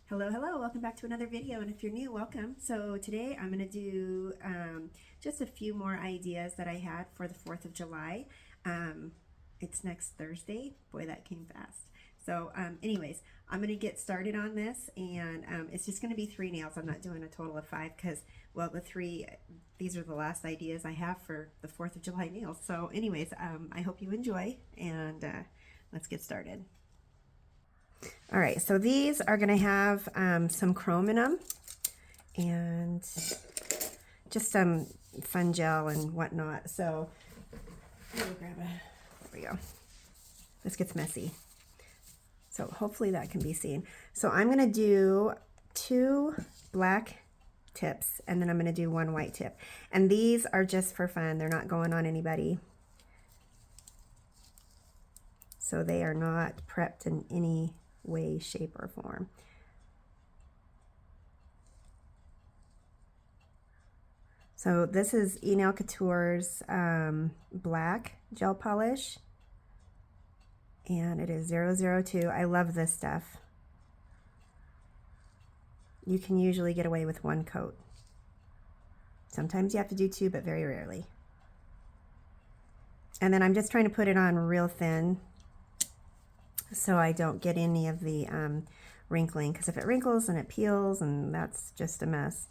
Hello, hello, welcome back to another video, and if you're new, welcome. So today I'm going to do just a few more ideas that I had for the 4th of July. It's next Thursday. Boy, that came fast. So anyways, I'm going to get started on this, and it's just going to be 3 nails. I'm not doing a total of 5 because, well, these are the last ideas I have for the 4th of July nails. So anyways, I hope you enjoy, and let's get started. All right, so these are going to have some chrome in them and just some fun gel and whatnot. So let me grab there we go. This gets messy. So hopefully that can be seen. So I'm going to do 2 black tips and then I'm going to do 1 white tip. And these are just for fun. They're not going on anybody. So they are not prepped in any way, shape, or form. So this is Nail Couture's black gel polish, and it is 002. I love this stuff. You can usually get away with 1 coat. Sometimes you have to do 2, but very rarely. And then I'm just trying to put it on real thin so I don't get any of the wrinkling, because if it wrinkles and it peels, and that's just a mess.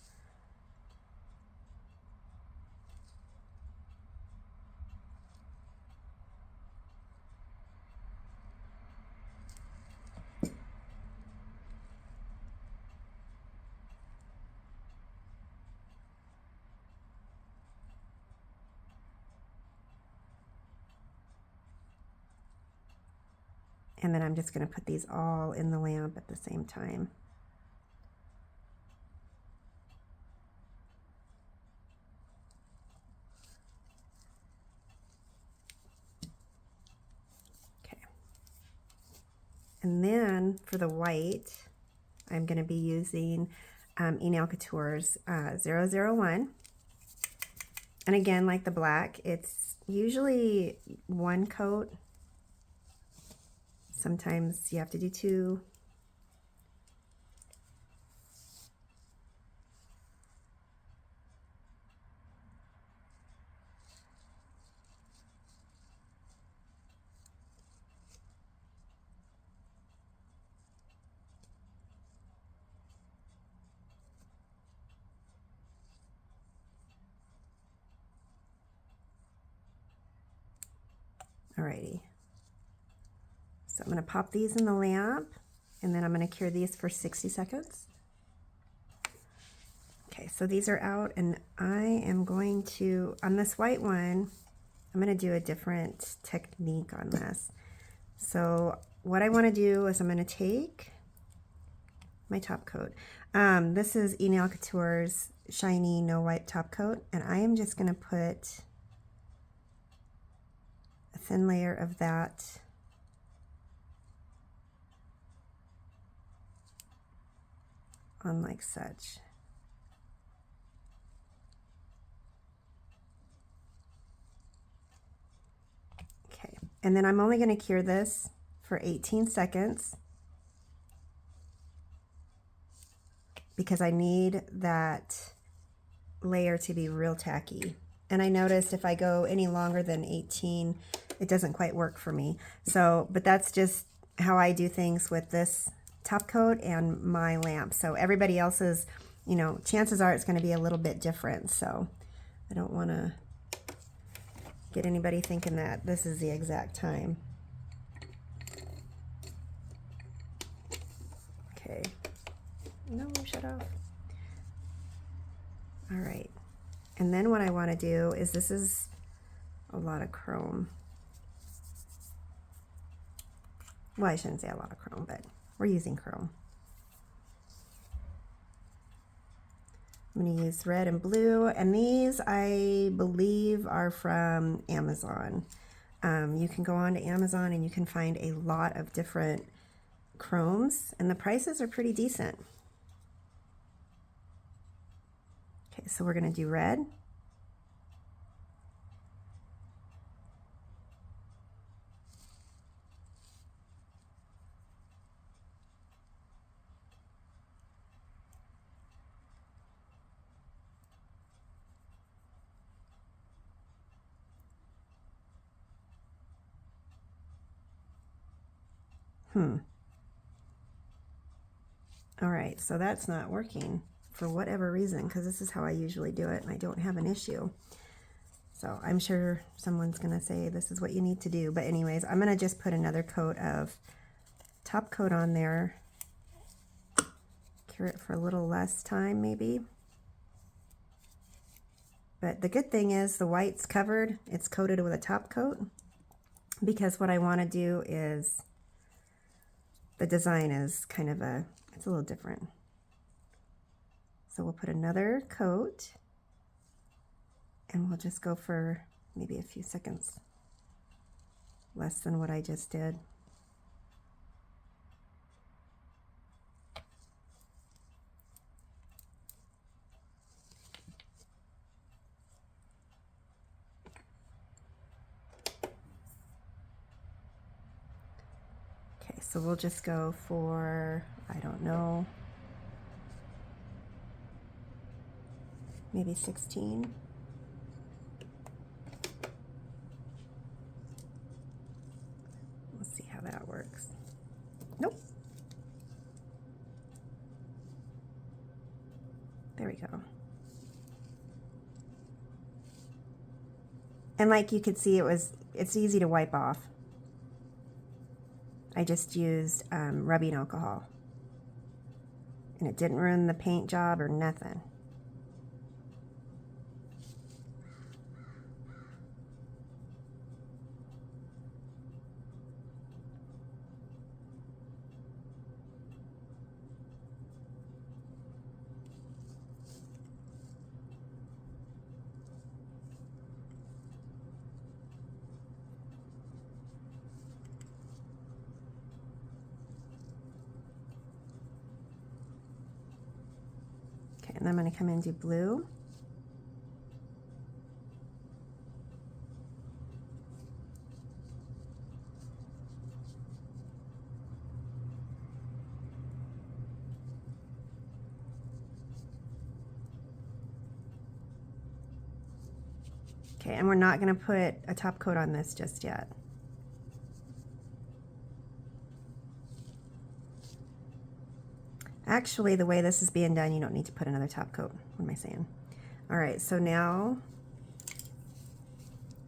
And then I'm just going to put these all in the lamp at the same time. Okay. And then for the white, I'm going to be using Nail Couture's 001. And again, like the black, it's usually 1 coat. Sometimes you have to do 2. Alrighty. So I'm going to pop these in the lamp, and then I'm going to cure these for 60 seconds. Okay, so these are out, and I am going to, on this white one, I'm going to do a different technique on this. So what I want to do is I'm going to take my top coat. This is Nail Couture's Shiny No Wipe Top Coat, and I am just going to put a thin layer of that on like such. Okay, and then I'm only going to cure this for 18 seconds because I need that layer to be real tacky. And I noticed if I go any longer than 18, it doesn't quite work for me. So, but that's just how I do things with this top coat and my lamp. So everybody else's, you know, chances are it's going to be a little bit different. So I don't want to get anybody thinking that this is the exact time. Okay. No, shut off. All right. And then what I want to do is, this is a lot of chrome. Well, I shouldn't say a lot of chrome, but we're using chrome. I'm going to use red and blue, and these I believe are from Amazon. You can go on to Amazon and you can find a lot of different chromes, and the prices are pretty decent. Okay, so we're going to do red. All right, so that's not working for whatever reason, because this is how I usually do it and I don't have an issue. So I'm sure someone's gonna say this is what you need to do. But anyways, I'm gonna just put another coat of top coat on there. Cure it for a little less time maybe. But the good thing is the white's covered. It's coated with a top coat, because what I want to do is the design is kind of it's a little different. So we'll put another coat and we'll just go for maybe a few seconds less than what I just did. Okay, so we'll just go for, I don't know, maybe 16. Let's see how that works. Nope. There we go. And like you could see, it's easy to wipe off. I just used rubbing alcohol. And it didn't ruin the paint job or nothing. Okay, and I'm going to come in and do blue. Okay, and we're not going to put a top coat on this just yet. Actually, the way this is being done, you don't need to put another top coat. What am I saying? All right, so now,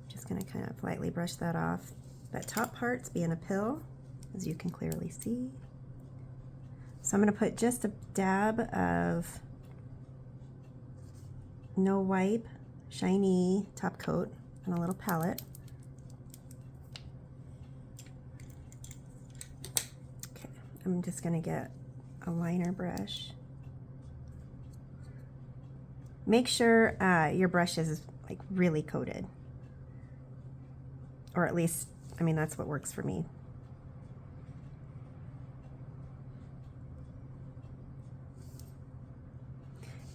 just going to kind of lightly brush that off. That top part's being a pill, as you can clearly see. So I'm going to put just a dab of No Wipe shiny top coat on a little palette. Okay, I'm just going to get a liner brush. Make sure your brush is like really coated, or at least, I mean, that's what works for me.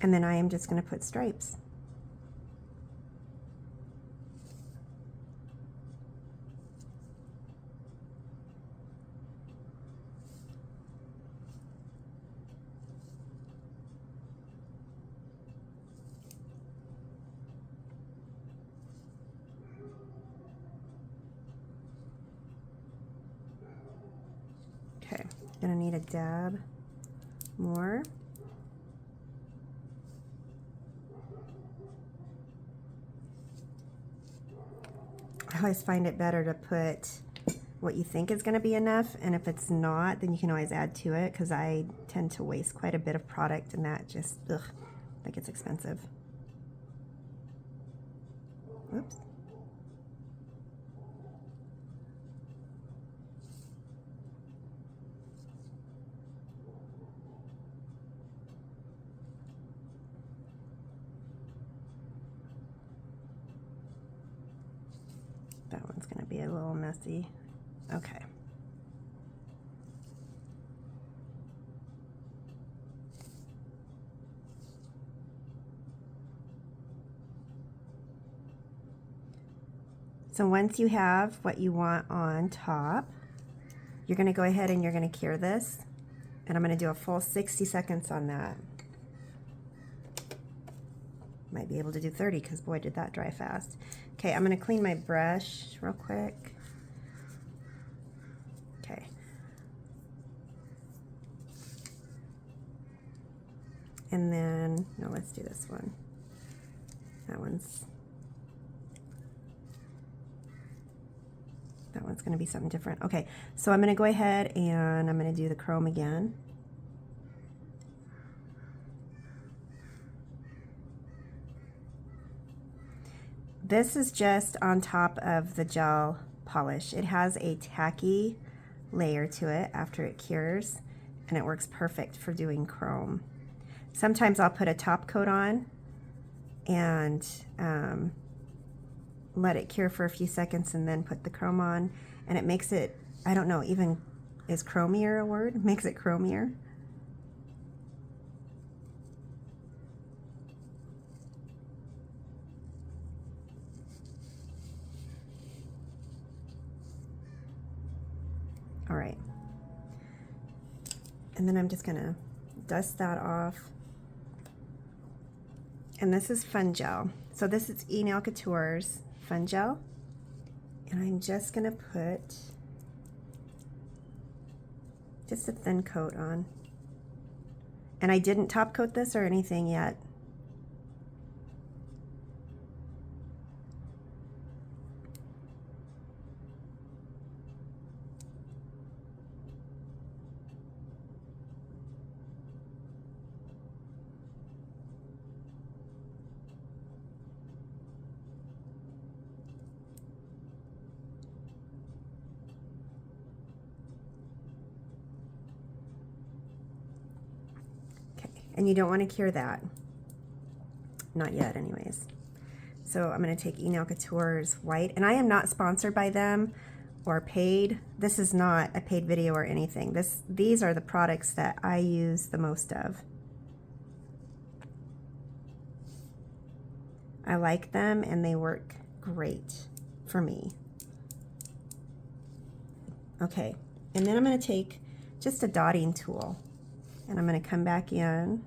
And then I am just going to put stripes. Okay, gonna need a dab more. I always find it better to put what you think is going to be enough, and if it's not, then you can always add to it, because I tend to waste quite a bit of product, and that just, ugh, that gets expensive. Oops. That one's going to be a little messy. Okay. So once you have what you want on top, you're going to go ahead and you're going to cure this. And I'm going to do a full 60 seconds on that. Might be able to do 30, because boy, did that dry fast. Okay, I'm going to clean my brush real quick. Okay. And then, no, let's do this one. That one's going to be something different. Okay, so I'm going to go ahead and I'm going to do the chrome again. This is just on top of the gel polish. It has a tacky layer to it after it cures, and it works perfect for doing chrome. Sometimes I'll put a top coat on and let it cure for a few seconds and then put the chrome on, and it makes it, I don't know, even, is chromier a word? Makes it chromier. All right, and then I'm just gonna dust that off. And this is Fun Gel. So this is Nail Couture's Fun Gel. And I'm just gonna put just a thin coat on. And I didn't top coat this or anything yet. And you don't want to cure that. Not yet anyways. So I'm going to take Nail Couture's white, and I am not sponsored by them or paid. This is not a paid video or anything. These are the products that I use the most of. I like them and they work great for me. Okay, and then I'm going to take just a dotting tool. And I'm going to come back in.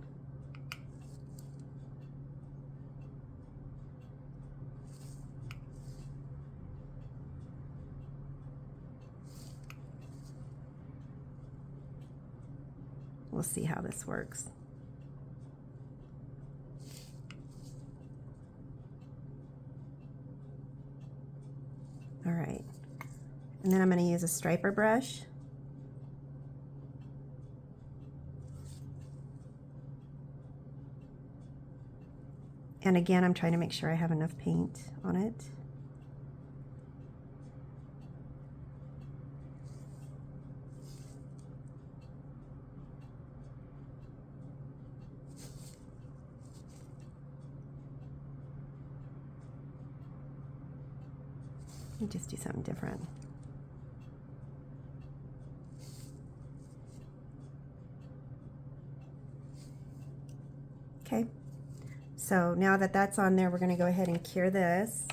We'll see how this works. All right. And then I'm going to use a striper brush. And again, I'm trying to make sure I have enough paint on it. Let me just do something different. Okay. So now that that's on there, we're going to go ahead and cure this.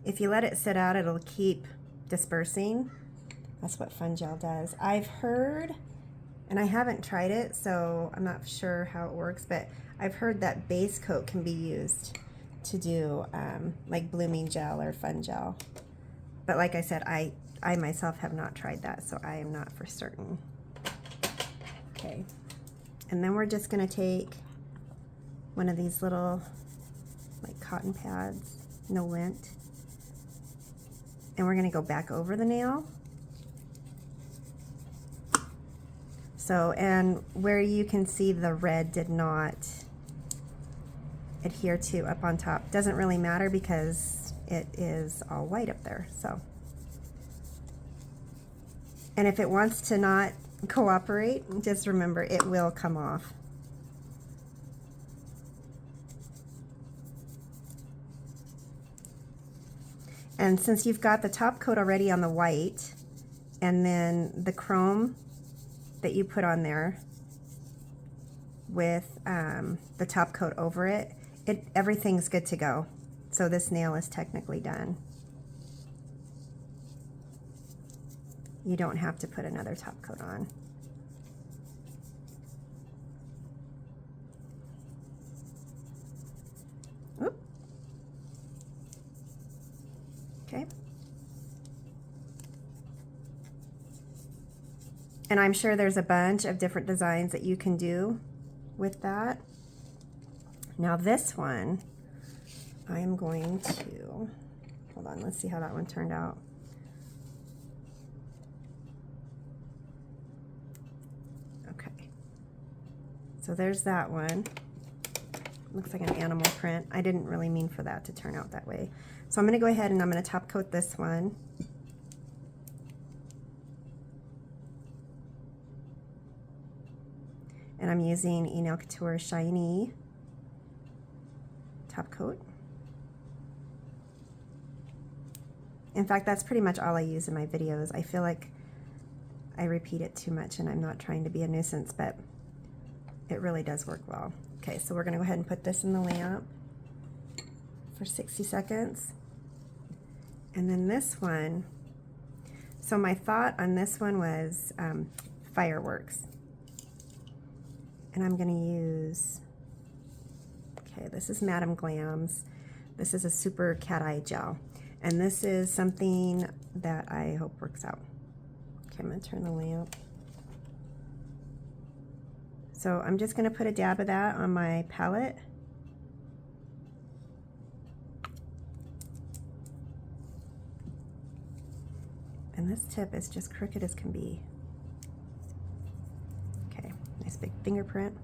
If you let it sit out, it'll keep dispersing. That's what Fun Gel does. I've heard, and I haven't tried it, so I'm not sure how it works, but I've heard that base coat can be used to do like blooming gel or Fun Gel. But like I said, I myself have not tried that, so I am not for certain. Okay. And then we're just going to take one of these little like cotton pads, no lint, and we're going to go back over the nail. So, and where you can see the red did not adhere to up on top, doesn't really matter because it is all white up there. So, and if it wants to not cooperate, just remember it will come off. And since you've got the top coat already on the white and then the chrome that you put on there with the top coat over it, everything's good to go. So this nail is technically done. You don't have to put another top coat on. Oop. Okay. And I'm sure there's a bunch of different designs that you can do with that. Now this one, I'm going to, hold on, let's see how that one turned out. Okay, so there's that one. Looks like an animal print. I didn't really mean for that to turn out that way. So I'm going to go ahead and I'm going to top coat this one. And I'm using Nail Couture Shiny top coat. In fact, that's pretty much all I use in my videos. I feel like I repeat it too much and I'm not trying to be a nuisance, but it really does work well. Okay, so we're going to go ahead and put this in the lamp for 60 seconds. And then this one, so my thought on this one was fireworks. And I'm going to use, okay, this is Madame Glam's. This is a super cat eye gel. And this is something that I hope works out. Okay, I'm going to turn the lamp. So I'm just going to put a dab of that on my palette. And this tip is just crooked as can be. Okay, nice big fingerprint.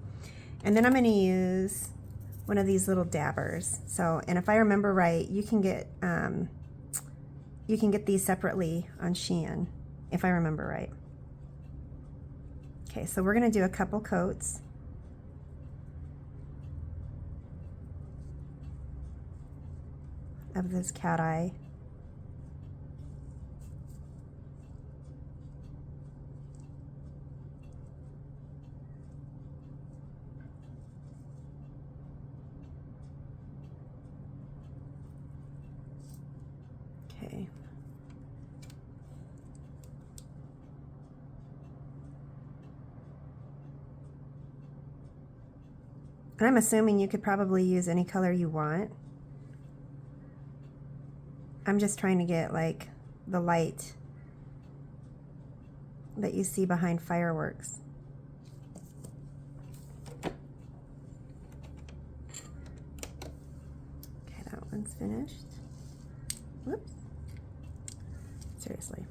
And then I'm going to use one of these little dabbers. So, and if I remember right, you can get these separately on Shein, if I remember right. Okay, so we're going to do a couple coats. Of this cat eye. Okay. And I'm assuming you could probably use any color you want. I'm just trying to get like the light that you see behind fireworks. Okay, that one's finished. Whoops. Seriously.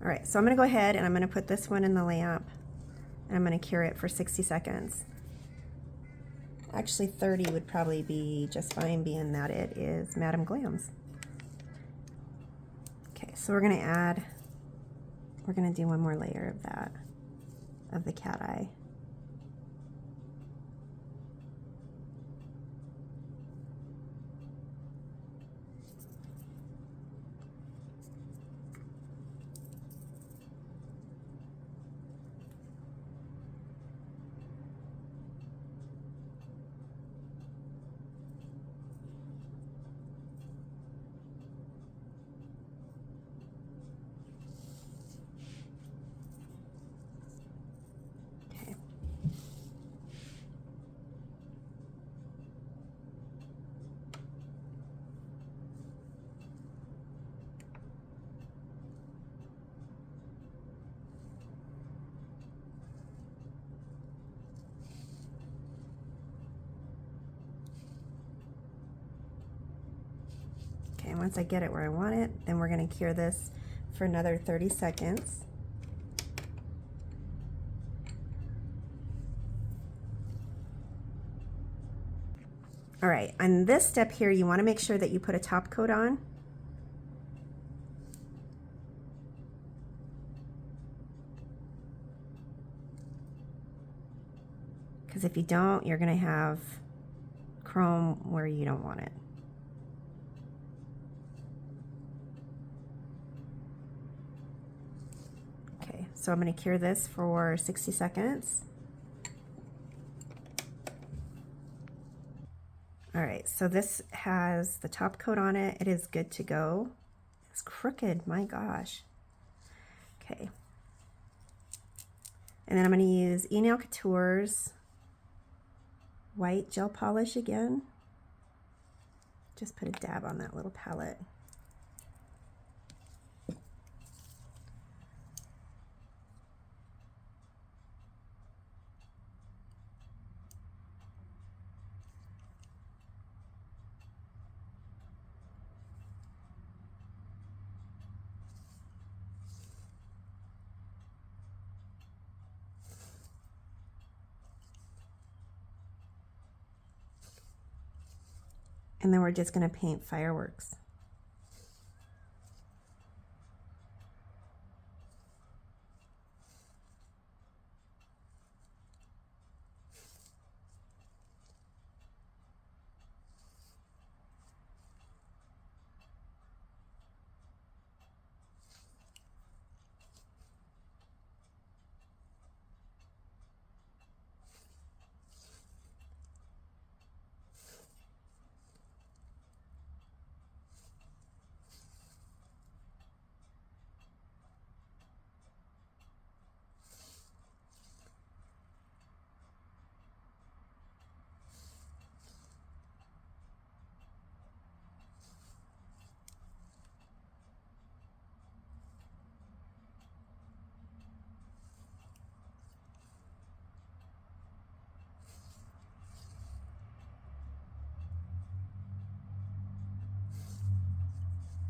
All right, so I'm gonna go ahead and I'm gonna put this one in the lamp and I'm gonna cure it for 60 seconds. Actually 30 would probably be just fine, being that it is Madame Glam's. Okay, so we're gonna do one more layer of that, of the cat eye. Okay, and once I get it where I want it, then we're going to cure this for another 30 seconds. All right, on this step here, you want to make sure that you put a top coat on. Because if you don't, you're going to have chrome where you don't want it. Okay, so I'm going to cure this for 60 seconds. All right, so this has the top coat on it. It is good to go. It's crooked, my gosh. Okay. And then I'm going to use Nail Couture's white gel polish again. Just put a dab on that little palette. And then we're just going to paint fireworks.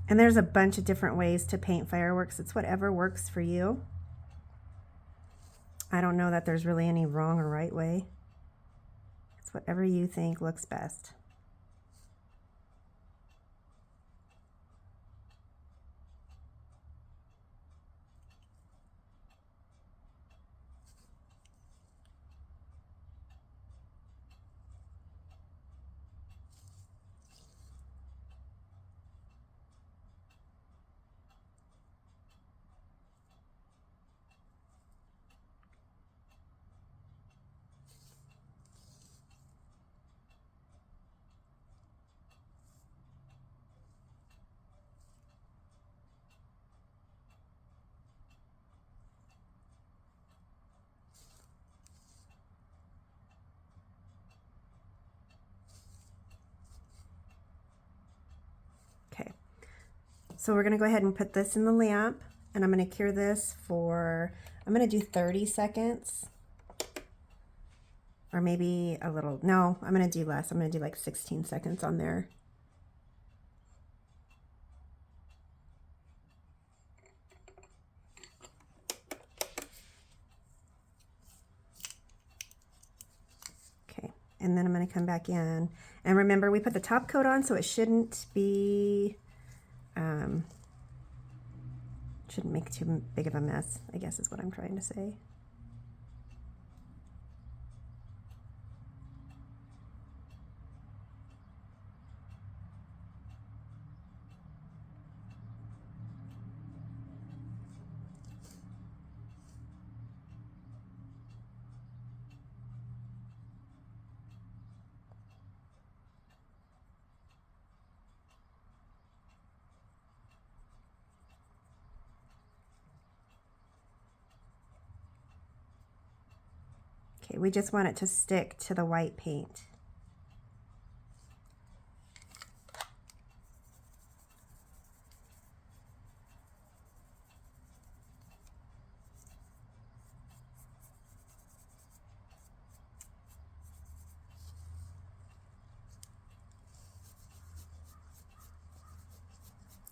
And there's a bunch of different ways to paint fireworks. It's whatever works for you. I don't know that there's really any wrong or right way. It's whatever you think looks best. Okay, so we're gonna go ahead and put this in the lamp, and I'm gonna cure this for, I'm gonna do 30 seconds, or maybe a little, no, I'm gonna do less. I'm gonna do like 16 seconds on there. Okay, and then I'm gonna come back in. And remember, we put the top coat on, so it shouldn't be, shouldn't make too big of a mess, I guess is what I'm trying to say. Okay, we just want it to stick to the white paint.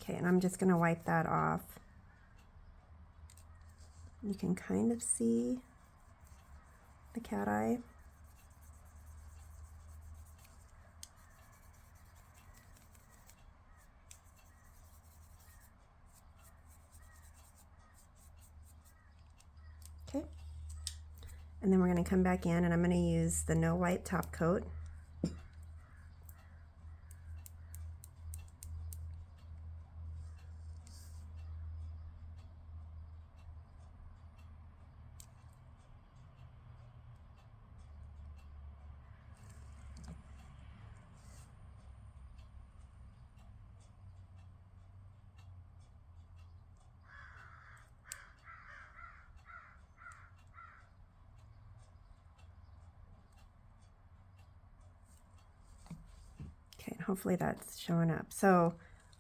Okay, and I'm just going to wipe that off. You can kind of see the cat eye. Okay, and then we're going to come back in, and I'm going to use the no wipe top coat. Okay, hopefully that's showing up. So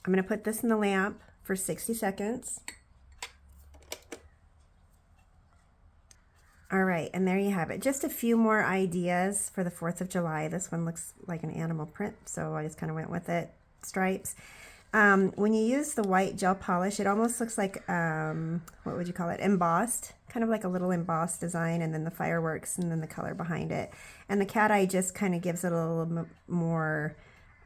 I'm going to put this in the lamp for 60 seconds. All right, and there you have it. Just a few more ideas for the 4th of July. This one looks like an animal print, so I just kind of went with it. Stripes. When you use the white gel polish, it almost looks like, what would you call it? Embossed. Kind of like a little embossed design, and then the fireworks, and then the color behind it. And the cat eye just kind of gives it a little more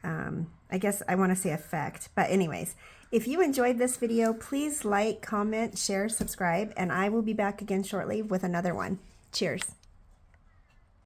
I guess I want to say effect. But anyways, if you enjoyed this video, please like, comment, share, subscribe, and I will be back again shortly with another one. Cheers.